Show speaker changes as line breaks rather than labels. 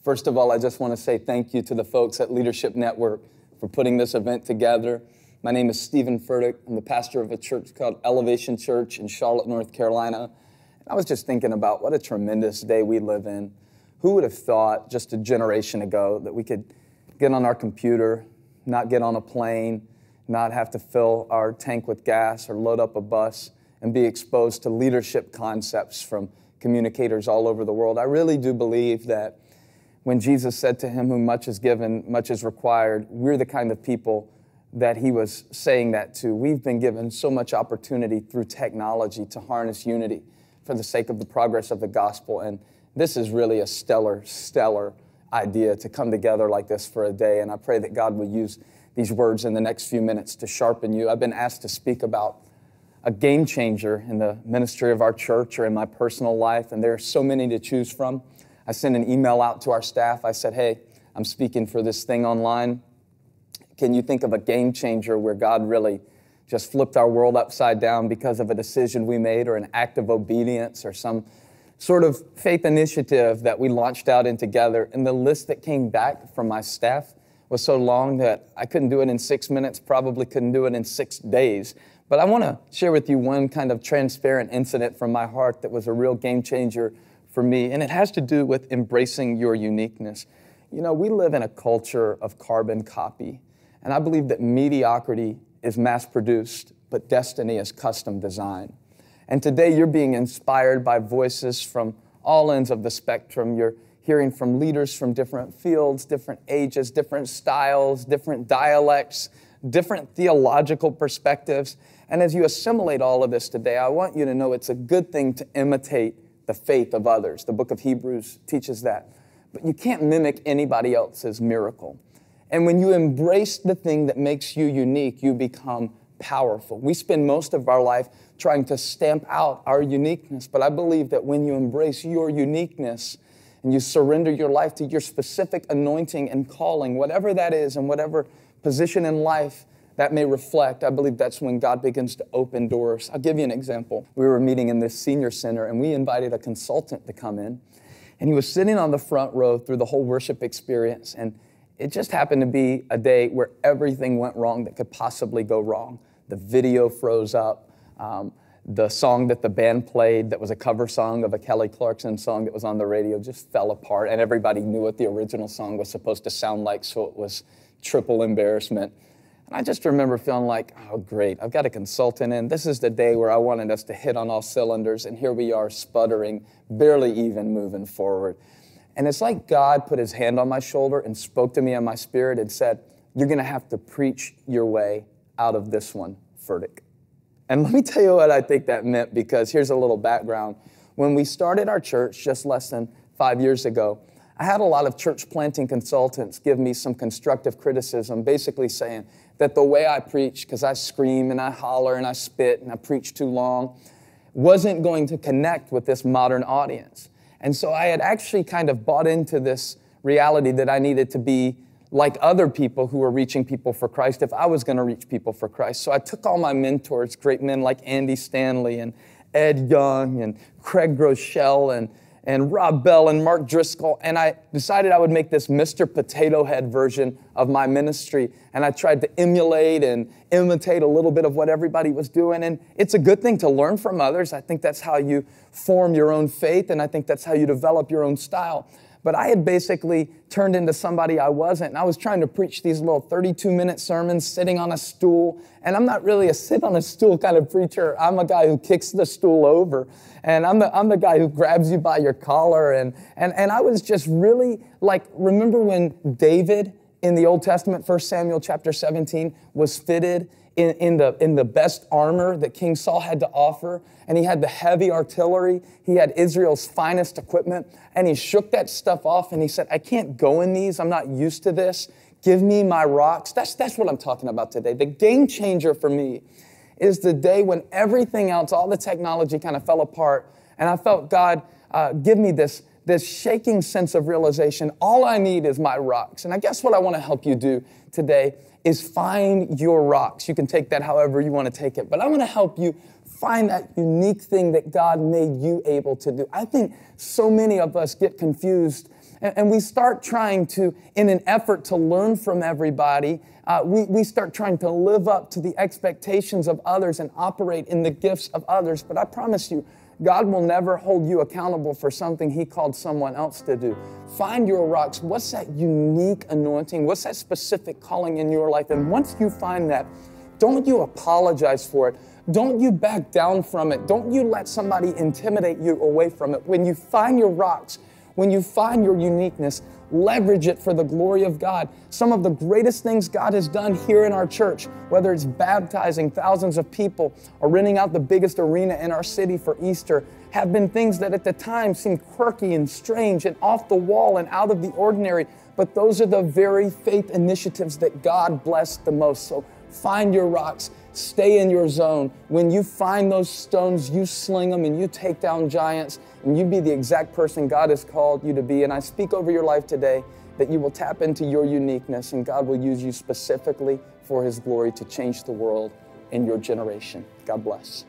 First of all, I just want to say thank you to the folks at Leadership Network for putting this event together. My name is Stephen FURTICK. I'm the pastor of a church called Elevation Church in Charlotte, North Carolina. And I was just thinking about what a tremendous day we live in. Who would have thought just a generation ago that we could get on our computer, not get on a plane, not have to fill our tank with gas or load up a bus and be exposed to leadership concepts from communicators all over the world. I really do believe that when Jesus said to him, whom much is given, much is required, we're the kind of people that he was saying that to. We've been given so much opportunity through technology to harness unity for the sake of the progress of the gospel. And this is really a stellar idea to come together like this for a day. And I pray that God will use these words in the next few minutes to sharpen you. I've been asked to speak about a game changer in the ministry of our church or in my personal life, and there are so many to choose from. I sent an email out to our staff. I said, hey, I'm speaking for this thing online. Can you think of a game changer where God really just flipped our world upside down because of a decision we made or an act of obedience or some sort of faith initiative that we launched out in together? And the list that came back from my staff was so long that I couldn't do it in 6 minutes, probably couldn't do it in 6 days. But I want to share with you one kind of transparent incident from my heart that was a real game changer for me, and it has to do with embracing your uniqueness. You know, we live in a culture of carbon copy, and I believe that mediocrity is mass-produced, but destiny is custom designed. And today you're being inspired by voices from all ends of the spectrum. You're hearing from leaders from different fields, different ages, different styles, different dialects, different theological perspectives. And as you assimilate all of this today, I want you to know it's a good thing to imitate the faith of others. The book of Hebrews teaches that. But you can't mimic anybody else's miracle. And when you embrace the thing that makes you unique, you become powerful. We spend most of our life trying to stamp out our uniqueness, but I believe that when you embrace your uniqueness and you surrender your life to your specific anointing and calling, whatever that is and whatever position in life that may reflect, I believe that's when God begins to open doors. I'll give you an example. We were meeting in this senior center, and we invited a consultant to come in, and he was sitting on the front row through the whole worship experience, and it just happened to be a day where everything went wrong that could possibly go wrong. The video froze up. The song that the band played that was a cover song of a Kelly Clarkson song that was on the radio just fell apart, and everybody knew what the original song was supposed to sound like, so it was triple embarrassment. And I just remember feeling like, oh, great, I've got a consultant in. This is the day where I wanted us to hit on all cylinders, and here we are sputtering, barely even moving forward. And it's like God put his hand on my shoulder and spoke to me in my spirit and said, you're going to have to preach your way out of this one, FURTICK. And let me tell you what I think that meant, because here's a little background. When we started our church just less than 5 years ago, I had a lot of church planting consultants give me some constructive criticism, basically saying that the way I preach, because I scream and I holler and I spit and I preach too long, wasn't going to connect with this modern audience. And so I had actually kind of bought into this reality that I needed to be like other people who were reaching people for Christ if I was going to reach people for Christ. So I took all my mentors, great men like Andy Stanley and Ed Young and Craig Groeschel and Rob Bell and Mark Driscoll, and I decided I would make this Mr. Potato Head version of my ministry, and I tried to emulate and imitate a little bit of what everybody was doing, and it's a good thing to learn from others. I think that's how you form your own faith, and I think that's how you develop your own style. But I had basically turned into somebody I wasn't, and I was trying to preach these little 32-minute sermons sitting on a stool, and I'm not really a sit-on-a-stool kind of preacher. I'm a guy who kicks the stool over, and I'm the guy who grabs you by your collar, and I was just really like, remember when David in the Old Testament, 1 Samuel chapter 17, was fitted in the best armor that King Saul had to offer, and he had the heavy artillery, he had Israel's finest equipment, and he shook that stuff off and he said, I can't go in these, I'm not used to this, give me my rocks. That's what I'm talking about today. The game changer for me is the day when everything else, all the technology kind of fell apart, and I felt God give me this shaking sense of realization, all I need is my rocks. And I guess what I want to help you do today is find your rocks. You can take that however you want to take it, but I want to help you find that unique thing that God made you able to do. I think so many of us get confused and we start trying to, in an effort to learn from everybody, we start trying to live up to the expectations of others and operate in the gifts of others. But I promise you, God will never hold you accountable for something He called someone else to do. Find your rocks. What's that unique anointing? What's that specific calling in your life? And once you find that, don't you apologize for it. Don't you back down from it. Don't you let somebody intimidate you away from it. When you find your rocks, when you find your uniqueness, leverage it for the glory of God. Some of the greatest things God has done here in our church, whether it's baptizing thousands of people or renting out the biggest arena in our city for Easter, have been things that at the time seemed quirky and strange and off the wall and out of the ordinary. But those are the very faith initiatives that God blessed the most. So find your rocks. Stay in your zone. When you find those stones, you sling them and you take down giants, and you be the exact person God has called you to be. And I speak over your life today that you will tap into your uniqueness, and God will use you specifically for His glory to change the world in your generation. God bless.